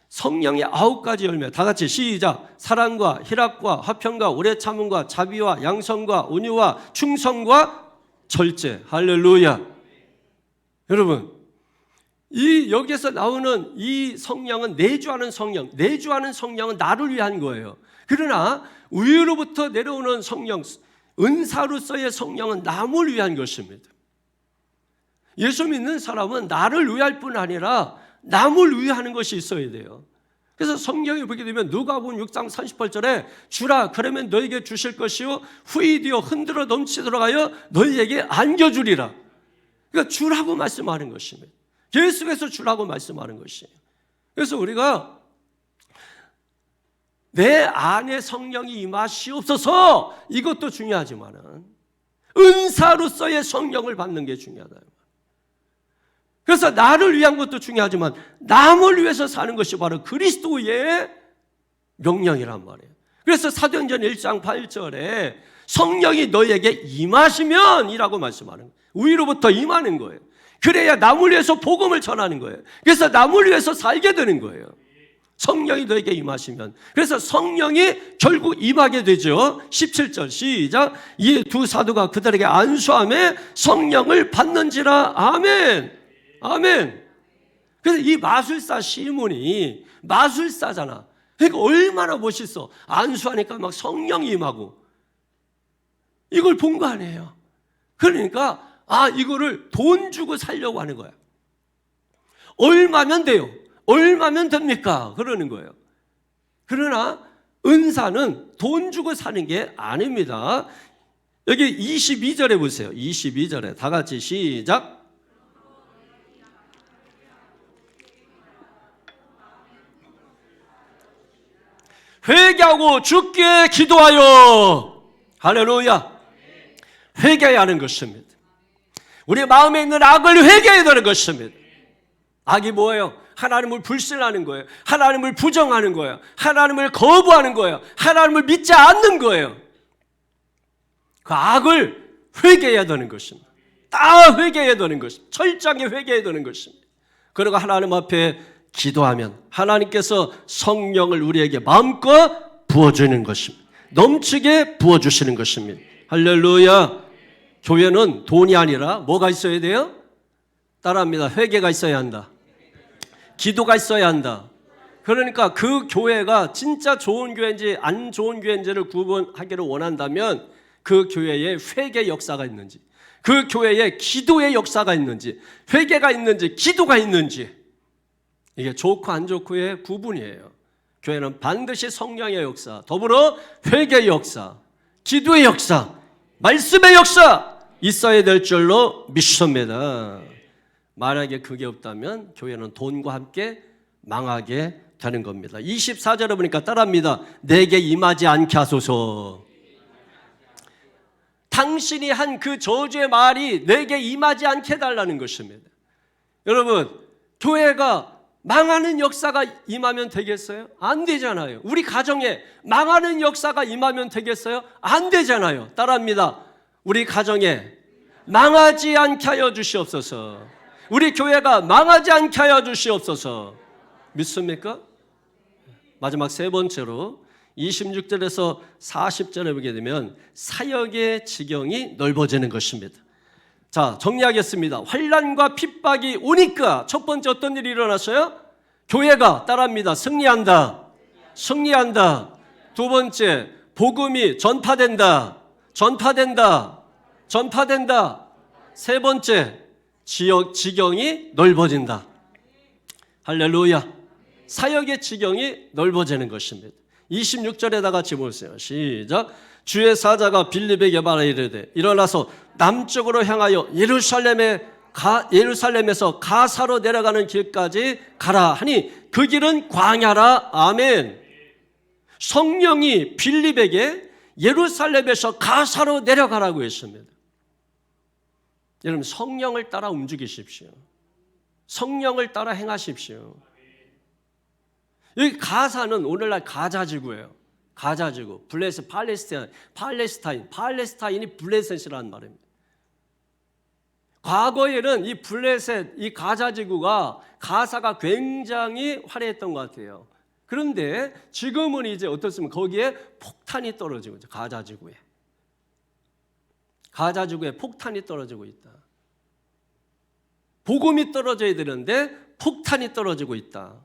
[SPEAKER 1] 성령의 9가지 열매, 다 같이 시작. 사랑과 희락과 화평과 오래 참음과 자비와 양성과 온유와 충성과 절제. 할렐루야. 여러분, 이 여기서 나오는 이 성령은 내주하는 성령, 내주하는 성령은 나를 위한 거예요. 그러나 위로부터 내려오는 성령, 은사로서의 성령은 남을 위한 것입니다. 예수 믿는 사람은 나를 위할 뿐 아니라 남을 위하는 것이 있어야 돼요. 그래서 성경에 보게 되면 누가복음 6장 38절에 주라 그러면 너에게 주실 것이요 후히 되어 흔들어 넘치도록 하여 너희에게 안겨주리라. 그러니까 주라고 말씀하는 것입니다. 계속해서 주라고 말씀하는 것이에요. 그래서 우리가 내 안에 성령이 임하시옵소서, 이것도 중요하지만은 은사로서의 성령을 받는 게 중요하다. 그래서 나를 위한 것도 중요하지만 남을 위해서 사는 것이 바로 그리스도의 명령이란 말이에요. 그래서 사도행전 1장 8절에 성령이 너희에게 임하시면 이라고 말씀하는 거예요. 위로부터 임하는 거예요. 그래야 남을 위해서 복음을 전하는 거예요. 그래서 남을 위해서 살게 되는 거예요. 성령이 너에게 임하시면. 그래서 성령이 결국 임하게 되죠. 17절 시작. 이 두 사도가 그들에게 안수하며 성령을 받는지라. 아멘. 아멘. 그래서 이 마술사 시몬이 마술사잖아. 그러니까 얼마나 멋있어. 안수하니까 막 성령이 임하고. 이걸 본 거 아니에요. 그러니까 이거를 돈 주고 살려고 하는 거야. 얼마면 돼요? 얼마면 됩니까? 그러는 거예요. 그러나 은사는 돈 주고 사는 게 아닙니다. 여기 22절에 보세요. 22절에 다 같이 시작. 회개하고 주께 기도하여. 할렐루야. 회개해야 하는 것입니다. 우리 마음에 있는 악을 회개해야 되는 것입니다. 악이 뭐예요? 하나님을 불신하는 거예요. 하나님을 부정하는 거예요. 하나님을 거부하는 거예요. 하나님을 믿지 않는 거예요. 그 악을 회개해야 되는 것입니다. 다 회개해야 되는 것입니다. 철저하게 회개해야 되는 것입니다. 그리고 하나님 앞에 기도하면 하나님께서 성령을 우리에게 마음껏 부어주는 것입니다. 넘치게 부어주시는 것입니다. 할렐루야. 교회는 돈이 아니라 뭐가 있어야 돼요? 따라합니다. 회개가 있어야 한다. 기도가 있어야 한다. 그러니까 그 교회가 진짜 좋은 교회인지 안 좋은 교회인지를 구분하기를 원한다면 그 교회에 회개 역사가 있는지, 그 교회에 기도의 역사가 있는지, 회개가 있는지, 기도가 있는지, 이게 좋고 안 좋고의 구분이에요. 교회는 반드시 성령의 역사, 더불어 회개의 역사, 기도의 역사, 말씀의 역사 있어야 될 줄로 믿습니다. 만약에 그게 없다면 교회는 돈과 함께 망하게 되는 겁니다. 24절에 보니까 따라합니다. 내게 임하지 않게 하소서. 당신이 한 그 저주의 말이 내게 임하지 않게 해달라는 것입니다. 여러분, 교회가 망하는 역사가 임하면 되겠어요? 안 되잖아요. 우리 가정에 망하는 역사가 임하면 되겠어요? 안 되잖아요. 따라합니다. 우리 가정에 망하지 않게 하여 주시옵소서. 우리 교회가 망하지 않게 하여 주시옵소서. 믿습니까? 마지막 세 번째로 26절에서 40절에 보게 되면 사역의 지경이 넓어지는 것입니다. 자, 정리하겠습니다. 환난과 핍박이 오니까 첫 번째 어떤 일이 일어났어요? 교회가 따라합니다. 승리한다. 승리한다. 두 번째, 복음이 전파된다. 전파된다. 전파된다. 세 번째, 지경이 넓어진다. 할렐루야. 사역의 지경이 넓어지는 것입니다. 26절에 다 같이 보세요. 시작. 주의 사자가 빌립에게 말하 이르되 일어나서 남쪽으로 향하여 예루살렘에서 가사로 내려가는 길까지 가라 하니 그 길은 광야라. 아멘. 성령이 빌립에게 예루살렘에서 가사로 내려가라고 했습니다. 여러분, 성령을 따라 움직이십시오. 성령을 따라 행하십시오. 여기 가사는 오늘날 가자지구예요. 가자지구, 블레셋, 팔레스타인이 블레셋이라는 말입니다. 과거에는 이 블레셋, 이 가자지구가 가사가 굉장히 화려했던 것 같아요. 그런데 지금은 이제 어떻습니까? 거기에 폭탄이 떨어지고 있죠. 가자지구에 폭탄이 떨어지고 있다. 복음이 떨어져야 되는데 폭탄이 떨어지고 있다.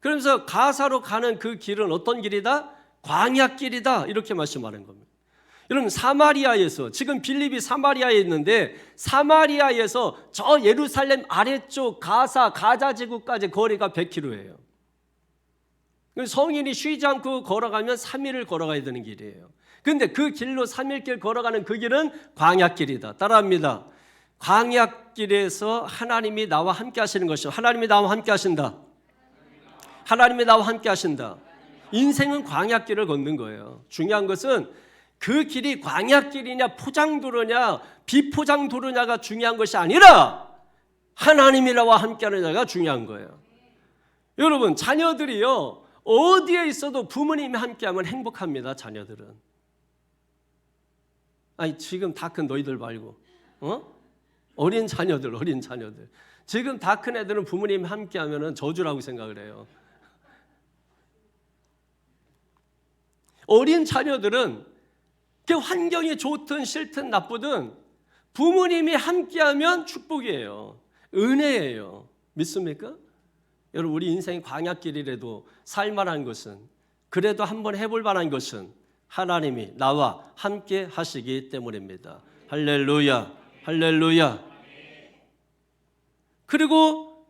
[SPEAKER 1] 그러면서 가사로 가는 그 길은 어떤 길이다? 광야길이다. 이렇게 말씀하는 겁니다. 여러분, 사마리아에서, 지금 빌립이 사마리아에 있는데 사마리아에서 저 예루살렘 아래쪽 가자지구까지 거리가 100km예요. 성인이 쉬지 않고 걸어가면 3일을 걸어가야 되는 길이에요. 그런데 그 길로 3일길 걸어가는 그 길은 광야길이다. 따라합니다. 광야길에서 하나님이 나와 함께 하시는 것이요. 하나님이 나와 함께 하신다. 하나님이 나와 함께 하신다. 인생은 광야길을 걷는 거예요. 중요한 것은 그 길이 광야길이냐 포장도로냐 비포장도로냐가 중요한 것이 아니라 하나님이 나와 함께하는 자가 중요한 거예요. 여러분, 자녀들이요, 어디에 있어도 부모님이 함께하면 행복합니다. 자녀들은. 아니, 지금 다 큰 너희들 말고 어린 자녀들. 지금 다 큰 애들은 부모님이 함께하면 저주라고 생각을 해요. 어린 자녀들은 그 환경이 좋든 싫든 나쁘든 부모님이 함께하면 축복이에요. 은혜예요. 믿습니까? 여러분, 우리 인생이 광야길이라도 살만한 것은, 그래도 한번 해볼 만한 것은 하나님이 나와 함께 하시기 때문입니다. 할렐루야, 할렐루야. 그리고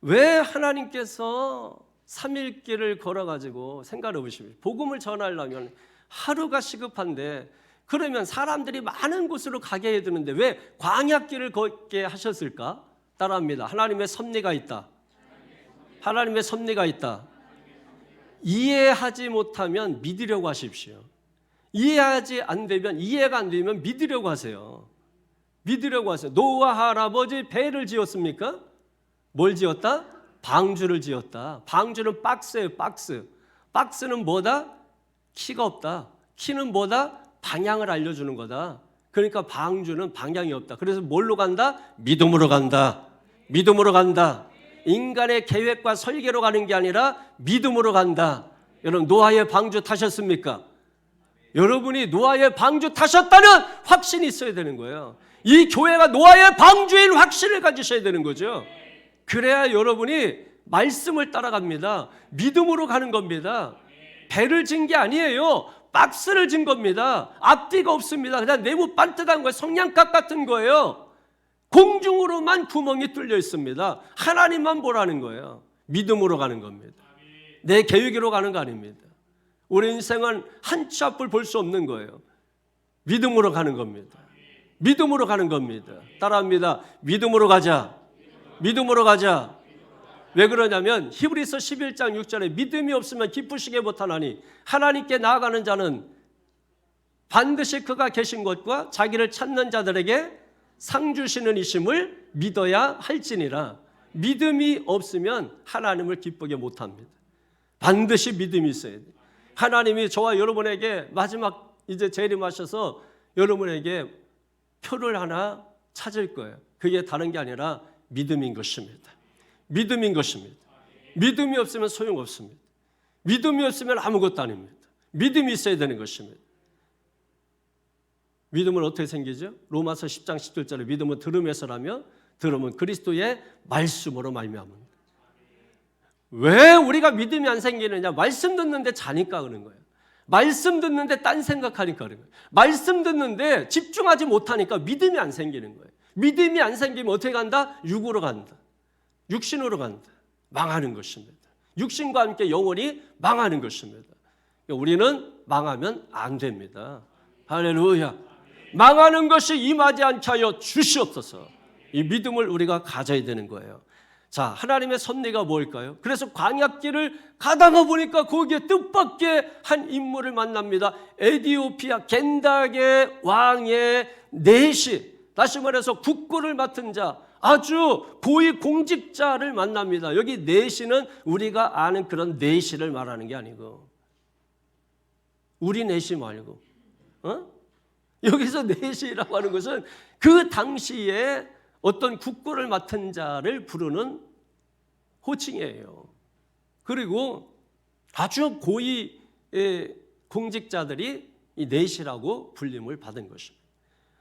[SPEAKER 1] 왜 하나님께서 3일길을 걸어가지고 생각해 보십시오. 복음을 전하려면 하루가 시급한데, 그러면 사람들이 많은 곳으로 가게 해야 되는데 왜 광야길을 걷게 하셨을까? 따라합니다. 하나님의 섭리가 있다. 하나님의 섭리가 있다. 이해하지 못하면 믿으려고 하십시오. 이해가 안 되면 믿으려고 하세요. 노아 할아버지 배를 지었습니까? 뭘 지었다? 방주를 지었다. 방주는 박스예요. 박스는 뭐다? 키가 없다. 키는 뭐다? 방향을 알려주는 거다. 그러니까 방주는 방향이 없다. 그래서 뭘로 간다? 믿음으로 간다. 인간의 계획과 설계로 가는 게 아니라 믿음으로 간다. 여러분, 노아의 방주 타셨습니까? 여러분이 노아의 방주 타셨다는 확신이 있어야 되는 거예요. 이 교회가 노아의 방주인 확신을 가지셔야 되는 거죠. 그래야 여러분이 말씀을 따라갑니다. 믿음으로 가는 겁니다. 배를 진 게 아니에요. 박스를 진 겁니다. 앞뒤가 없습니다. 그냥 네모 반듯한 거예요. 성냥갑 같은 거예요. 공중으로만 구멍이 뚫려 있습니다. 하나님만 보라는 거예요. 믿음으로 가는 겁니다. 내 계획으로 가는 거 아닙니다. 우리 인생은 한 치 앞을 볼 수 없는 거예요. 믿음으로 가는 겁니다. 따라합니다. 믿음으로 가자. 왜 그러냐면 히브리서 11장 6절에 믿음이 없으면 기쁘시게 못하나니 하나님께 나아가는 자는 반드시 그가 계신 것과 자기를 찾는 자들에게 상 주시는 이심을 믿어야 할지니라. 믿음이 없으면 하나님을 기쁘게 못합니다. 반드시 믿음이 있어야 돼요. 하나님이 저와 여러분에게 마지막 이제 재림하셔서 여러분에게 표를 하나 찾을 거예요. 그게 다른 게 아니라 믿음인 것입니다. 믿음이 없으면 소용없습니다. 믿음이 없으면 아무것도 아닙니다. 믿음이 있어야 되는 것입니다. 믿음은 어떻게 생기죠? 로마서 10장 17절에 믿음은 들음에서라며 들음은 그리스도의 말씀으로 말미암습니다. 왜 우리가 믿음이 안 생기느냐? 말씀 듣는데 자니까 그런 거예요. 말씀 듣는데 딴 생각하니까 그런 거예요. 말씀 듣는데 집중하지 못하니까 믿음이 안 생기는 거예요. 믿음이 안 생기면 어떻게 간다? 육으로 간다. 육신으로 간다. 망하는 것입니다. 육신과 함께 영혼이 망하는 것입니다. 우리는 망하면 안 됩니다. 할렐루야. 망하는 것이 임하지 않게 하여 주시옵소서. 이 믿음을 우리가 가져야 되는 거예요. 자, 하나님의 섭리가 뭘까요? 그래서 광야길을 가다가 보니까 거기에 뜻밖의 한 인물을 만납니다. 에디오피아 겐닥의 왕의 내시, 다시 말해서 국고를 맡은 자, 아주 고위 공직자를 만납니다. 여기 내시는 우리가 아는 그런 내시를 말하는 게 아니고, 우리 내시 말고, 여기서 내시라고 하는 것은 그 당시에 어떤 국고를 맡은 자를 부르는 호칭이에요. 그리고 아주 고위 공직자들이 이 내시라고 불림을 받은 것입니다.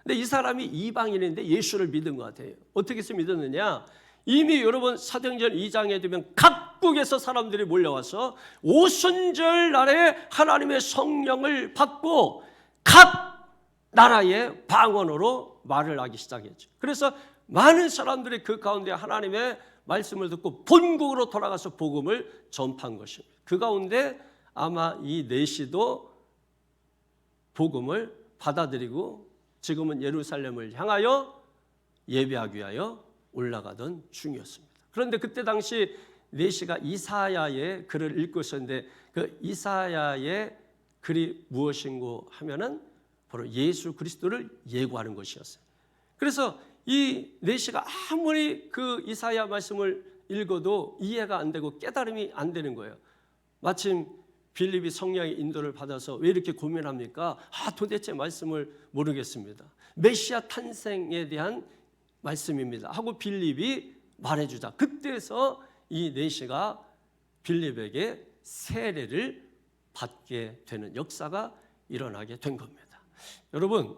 [SPEAKER 1] 근데 이 사람이 이방인인데 예수를 믿은 것 같아요. 어떻게 해서 믿었느냐? 이미 여러분 사도행전 2장에 되면 각국에서 사람들이 몰려와서 오순절 날에 하나님의 성령을 받고 각 나라의 방언으로 말을 하기 시작했죠. 그래서 많은 사람들이 그 가운데 하나님의 말씀을 듣고 본국으로 돌아가서 복음을 전파한 것입니다. 그 가운데 아마 이 내시도 복음을 받아들이고 지금은 예루살렘을 향하여 예배하기 위하여 올라가던 중이었습니다. 그런데 그때 당시 내시가 이사야의 글을 읽고 있었는데 그 이사야의 글이 무엇인고 하면은 바로 예수 그리스도를 예고하는 것이었어요. 그래서 이 내시가 아무리 그 이사야 말씀을 읽어도 이해가 안 되고 깨달음이 안 되는 거예요. 마침 빌립이 성령의 인도를 받아서 왜 이렇게 고민합니까? 도대체 말씀을 모르겠습니다. 메시아 탄생에 대한 말씀입니다 하고 빌립이 말해주자. 그때서 이 내시가 빌립에게 세례를 받게 되는 역사가 일어나게 된 겁니다. 여러분,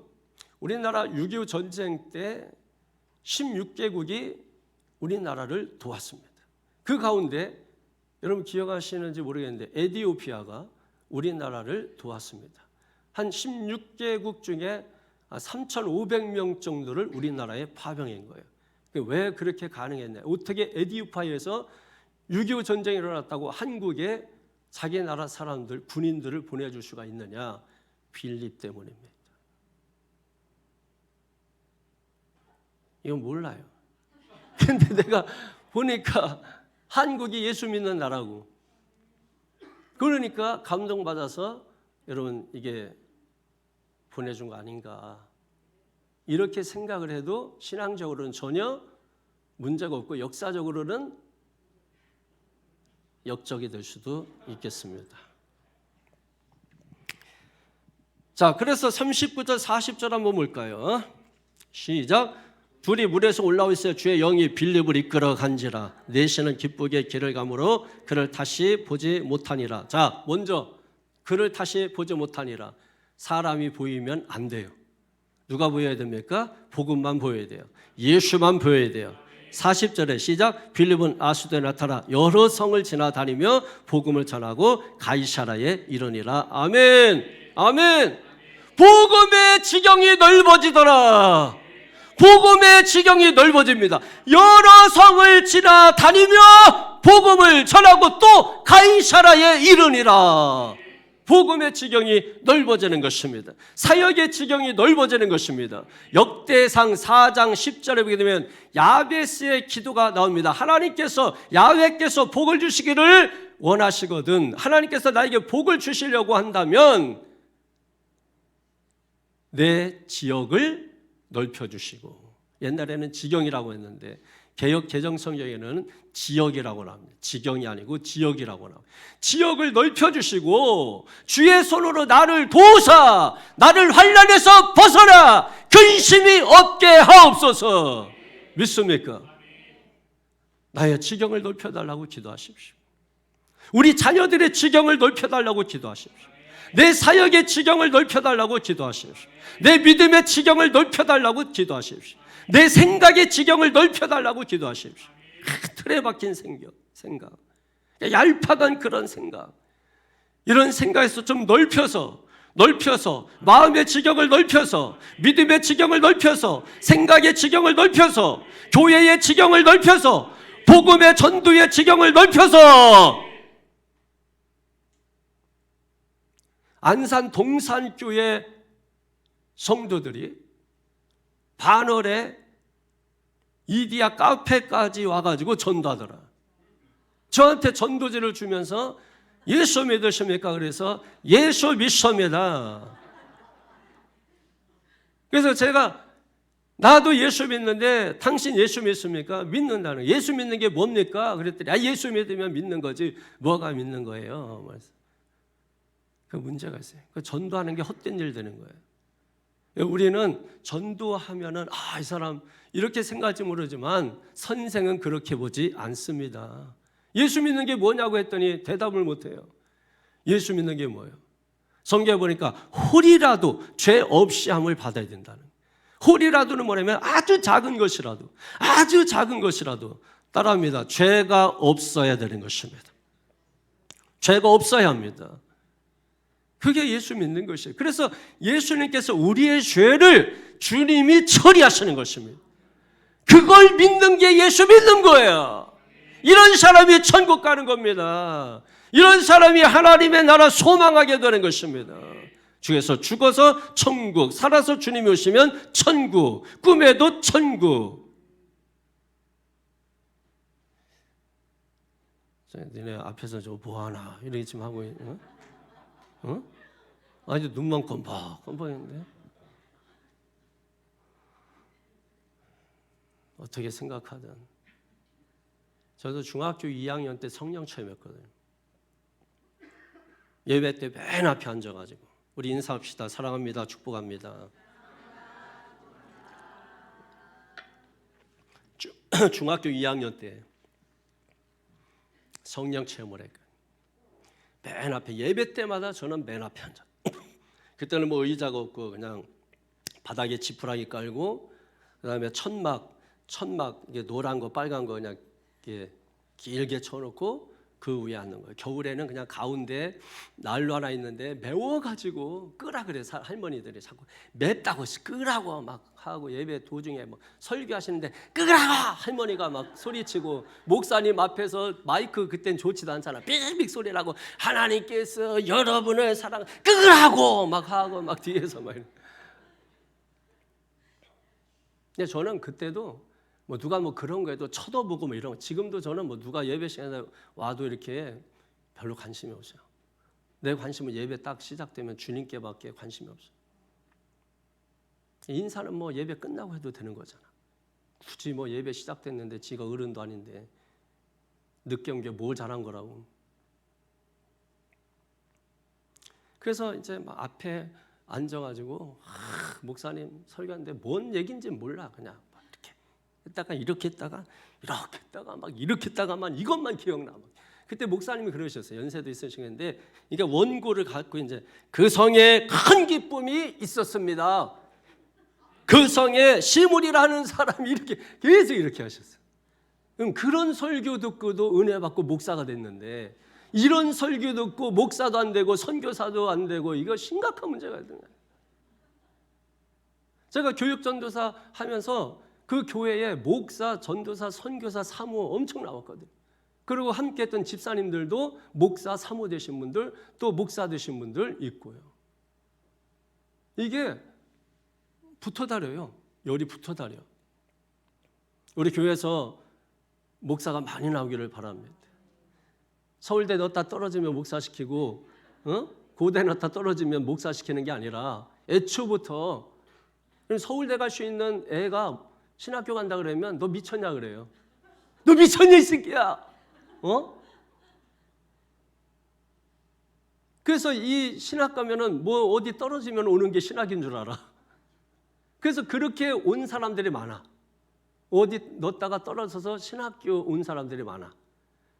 [SPEAKER 1] 우리나라 6.25 전쟁 때 16개국이 우리나라를 도왔습니다. 그 가운데 여러분 기억하시는지 모르겠는데 에디오피아가 우리나라를 도왔습니다. 한 16개국 중에 3,500명 정도를 우리나라에 파병한 거예요. 왜 그렇게 가능했냐? 어떻게 에디오피아에서 6.25 전쟁이 일어났다고 한국에 자기 나라 사람들, 군인들을 보내줄 수가 있느냐? 빌립 때문입니다. 이건 몰라요. 근데 내가 보니까 한국이 예수 믿는 나라고, 그러니까 감동받아서 여러분 이게 보내준 거 아닌가 이렇게 생각을 해도 신앙적으로는 전혀 문제가 없고 역사적으로는 역적이 될 수도 있겠습니다. 자, 그래서 39절 40절 한번 볼까요? 시작. 둘이 물에서 올라오 있어요. 주의 영이 빌립을 이끌어 간지라. 내시는 기쁘게 길을 가므로 그를 다시 보지 못하니라. 자, 먼저 그를 다시 보지 못하니라. 사람이 보이면 안 돼요. 누가 보여야 됩니까? 복음만 보여야 돼요. 예수만 보여야 돼요. 40절에 시작. 빌립은 아수도에 나타나 여러 성을 지나다니며 복음을 전하고 가이사라에 이르니라. 아멘. 아멘. 복음의 지경이 넓어지더라. 복음의 지경이 넓어집니다. 여러 성을 지나다니며 복음을 전하고 또 가이사라에 이르니라. 복음의 지경이 넓어지는 것입니다. 사역의 지경이 넓어지는 것입니다. 역대상 4장 10절에 보게 되면 야베스의 기도가 나옵니다. 하나님께서 야훼께서 복을 주시기를 원하시거든. 하나님께서 나에게 복을 주시려고 한다면 내 지역을 넓혀주시고, 옛날에는 지경이라고 했는데 개역 개정 성경에는 지역이라고 나옵니다. 지경이 아니고 지역이라고 나옵니다. 지역을 넓혀주시고 주의 손으로 나를 도우사 나를 환난에서 벗어나 근심이 없게 하옵소서. 믿습니까? 나의 지경을 넓혀달라고 기도하십시오. 우리 자녀들의 지경을 넓혀달라고 기도하십시오. 내 사역의 지경을 넓혀달라고 기도하십시오. 내 믿음의 지경을 넓혀달라고 기도하십시오. 내 생각의 지경을 넓혀달라고 기도하십시오. 틀에 박힌 생각, 얄팍한 그런 생각, 이런 생각에서 좀 넓혀서 마음의 지경을 넓혀서, 믿음의 지경을 넓혀서, 생각의 지경을 넓혀서, 교회의 지경을 넓혀서, 복음의 전도의 지경을 넓혀서 안산 동산교회 성도들이 반월에 이디야 카페까지 와가지고 전도하더라. 저한테 전도지를 주면서 예수 믿으십니까? 그래서 예수 믿습니다. 그래서 제가 나도 예수 믿는데 당신 예수 믿습니까? 믿는다는. 예수 믿는 게 뭡니까? 그랬더니 예수 믿으면 믿는 거지 뭐가 믿는 거예요? 그 문제가 있어요. 그 전도하는 게 헛된 일 되는 거예요. 우리는 전도하면은 이 사람 이렇게 생각할지 모르지만 선생은 그렇게 보지 않습니다. 예수 믿는 게 뭐냐고 했더니 대답을 못해요. 예수 믿는 게 뭐예요? 성경에 보니까 홀이라도 죄 없이 함을 받아야 된다는. 홀이라도는 뭐냐면 아주 작은 것이라도 따라합니다. 죄가 없어야 되는 것입니다. 죄가 없어야 합니다. 그게 예수 믿는 것이에요. 그래서 예수님께서 우리의 죄를 주님이 처리하시는 것입니다. 그걸 믿는 게 예수 믿는 거예요. 이런 사람이 천국 가는 겁니다. 이런 사람이 하나님의 나라 소망하게 되는 것입니다. 주에서 죽어서 천국, 살아서 주님이 오시면 천국, 꿈에도 천국. 니네 앞에서 저 뭐하나 이렇게 지금 하고 있는 아주 눈만 껌뻑껌뻑했는데 어떻게 생각하든. 저도 중학교 2학년 때 성령 체험했거든요. 예배 때 맨 앞에 앉아가지고 우리 인사합시다. 사랑합니다. 축복합니다. 중학교 2학년 때 성령 체험을 했거든요. 맨 앞에 예배 때마다 저는 맨 앞에 앉아. 그때는 뭐 의자가 없고 그냥 바닥에 지푸라기 깔고 그다음에 천막 이게 노란 거 빨간 거 그냥 이렇게 길게 쳐놓고 그 위에 앉는 거예요. 겨울에는 그냥 가운데 난로 하나 있는데 매워가지고 끄라 그래. 할머니들이 자꾸 맵다고 끄라고 막 하고 예배 도중에 뭐 설교하시는데 끄라고 할머니가 막 소리치고 목사님 앞에서 마이크 그땐 좋지도 않잖아. 삑삑 소리 나고 하나님께서 여러분을 사랑 끄라고 막 하고 막 뒤에서 막. 근데 저는 그때도 뭐 누가 뭐 그런 거에도 쳐다보고 뭐 이런 거. 지금도 저는 뭐 누가 예배 시간에 와도 이렇게 별로 관심이 없어요. 내 관심은 예배 딱 시작되면 주님께밖에 관심이 없어요. 인사는 뭐 예배 끝나고 해도 되는 거잖아. 굳이 뭐 예배 시작됐는데 지가 어른도 아닌데 늦게 온 게 뭘 잘한 거라고. 그래서 이제 막 앞에 앉아가지고 목사님 설교하는데 뭔 얘기인지 몰라. 그냥 했다가 이렇게 했다가 이렇게 했다가 막 이렇게 했다가만 이것만 기억나. 그때 목사님이 그러셨어요. 연세도 있으시는데 그러니까 원고를 갖고 이제 그 성에 큰 기쁨이 있었습니다. 그 성에 시므리라는 사람이 이렇게 계속 이렇게 하셨어요. 그럼 그런 설교 듣고도 은혜 받고 목사가 됐는데 이런 설교 듣고 목사도 안 되고 선교사도 안 되고 이거 심각한 문제가 있는 거예요. 제가 교육전도사 하면서 그 교회에 목사, 전도사, 선교사, 사모 엄청 나왔거든요. 그리고 함께 했던 집사님들도 목사, 사모 되신 분들, 또 목사 되신 분들 있고요. 이게 붙어 다려요. 열이 붙어 다려. 우리 교회에서 목사가 많이 나오기를 바랍니다. 서울대 넣었다 떨어지면 목사시키고 고대 넣었다 떨어지면 목사시키는 게 아니라 애초부터 서울대 갈 수 있는 애가 신학교 간다 그러면 너 미쳤냐 그래요. 너 미쳤냐 이 새끼야. 그래서 이 신학 가면은 뭐 어디 떨어지면 오는 게 신학인 줄 알아. 그래서 그렇게 온 사람들이 많아. 어디 넣었다가 떨어져서 신학교 온 사람들이 많아.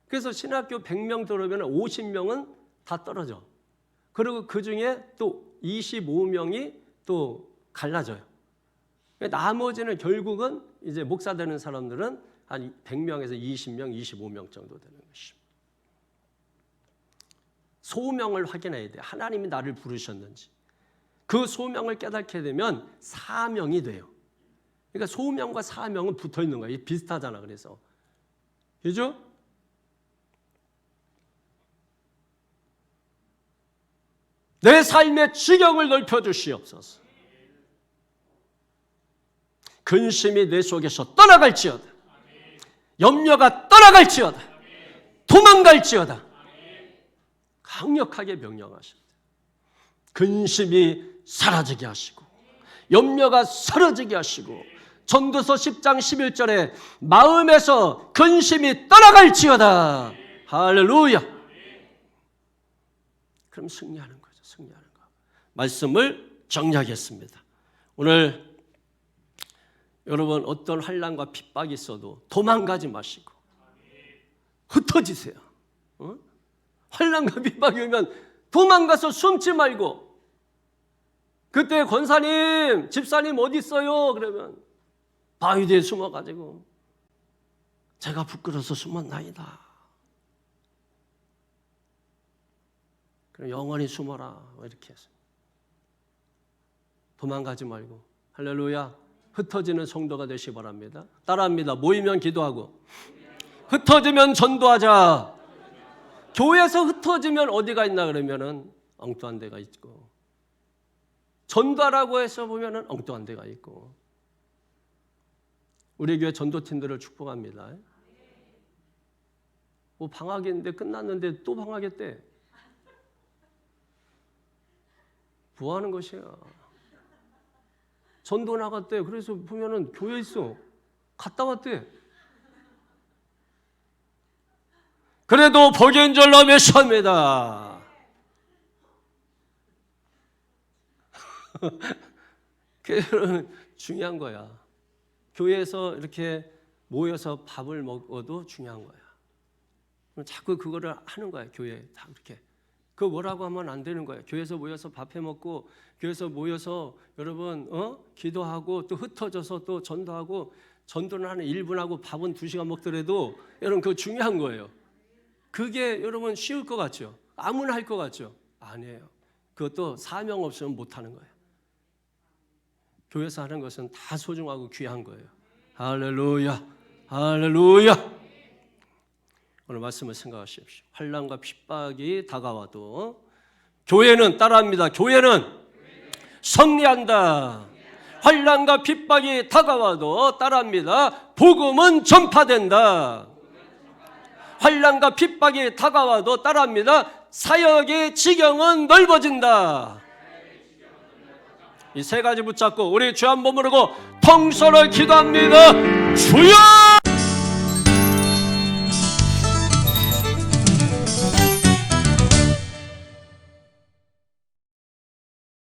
[SPEAKER 1] 그래서 신학교 100명 들어오면 50명은 다 떨어져. 그리고 그 중에 또 25명이 또 갈라져요. 나머지는 결국은 이제 목사 되는 사람들은 한 100명에서 20명, 25명 정도 되는 것입니다. 소명을 확인해야 돼. 하나님이 나를 부르셨는지. 그 소명을 깨닫게 되면 사명이 돼요. 그러니까 소명과 사명은 붙어 있는 거예요. 비슷하잖아. 그래서 그죠? 내 삶의 지경을 넓혀주시옵소서. 근심이 내 속에서 떠나갈지어다. 염려가 떠나갈지어다. 도망갈지어다. 강력하게 명령하셨다. 근심이 사라지게 하시고 염려가 사라지게 하시고 전도서 10장 11절에 마음에서 근심이 떠나갈지어다. 할렐루야. 그럼 승리하는 거죠. 승리하는 거. 말씀을 정리하겠습니다. 오늘 여러분 어떤 환난과 핍박이 있어도 도망가지 마시고 흩어지세요. 환난과 핍박이 오면 도망가서 숨지 말고, 그때 권사님, 집사님 어디 있어요? 그러면 바위 뒤에 숨어가지고 제가 부끄러워서 숨었나이다. 그럼 영원히 숨어라. 이렇게 해서 도망가지 말고, 할렐루야. 흩어지는 성도가 되시기 바랍니다. 따라합니다. 모이면 기도하고 흩어지면 전도하자. 교회에서 흩어지면 어디가 있나 그러면은 엉뚱한 데가 있고, 전도하라고 해서 보면은 엉뚱한 데가 있고. 우리 교회 전도팀들을 축복합니다. 뭐 방학인데 끝났는데 또 방학했대. 뭐 하는 것이야? 전도 나갔대. 그래서 보면은 교회 있어. 갔다 왔대. 그래도 복인 줄로 메시합니다. 그게 중요한 거야. 교회에서 이렇게 모여서 밥을 먹어도 중요한 거야. 자꾸 그거를 하는 거야. 교회에 다 그렇게. 그거 뭐라고 하면 안 되는 거예요. 교회에서 모여서 밥해 먹고, 교회에서 모여서 여러분 기도하고 또 흩어져서 또 전도하고, 전도는 한 1분 하고 밥은 2시간 먹더라도 여러분 그거 중요한 거예요. 그게 여러분 쉬울 것 같죠? 아무나 할 것 같죠? 아니에요. 그것도 사명 없으면 못하는 거예요. 교회에서 하는 것은 다 소중하고 귀한 거예요. 할렐루야, 할렐루야. 오늘 말씀을 생각하십시오. 환난과 핍박이 다가와도 교회는, 따라합니다. 교회는 승리한다. 환난과 핍박이 다가와도, 따라합니다. 복음은 전파된다. 환난과 핍박이 다가와도, 따라합니다. 사역의 지경은 넓어진다. 이 세 가지 붙잡고 우리 주 한 번 부르고 통솔을 기도합니다. 주여!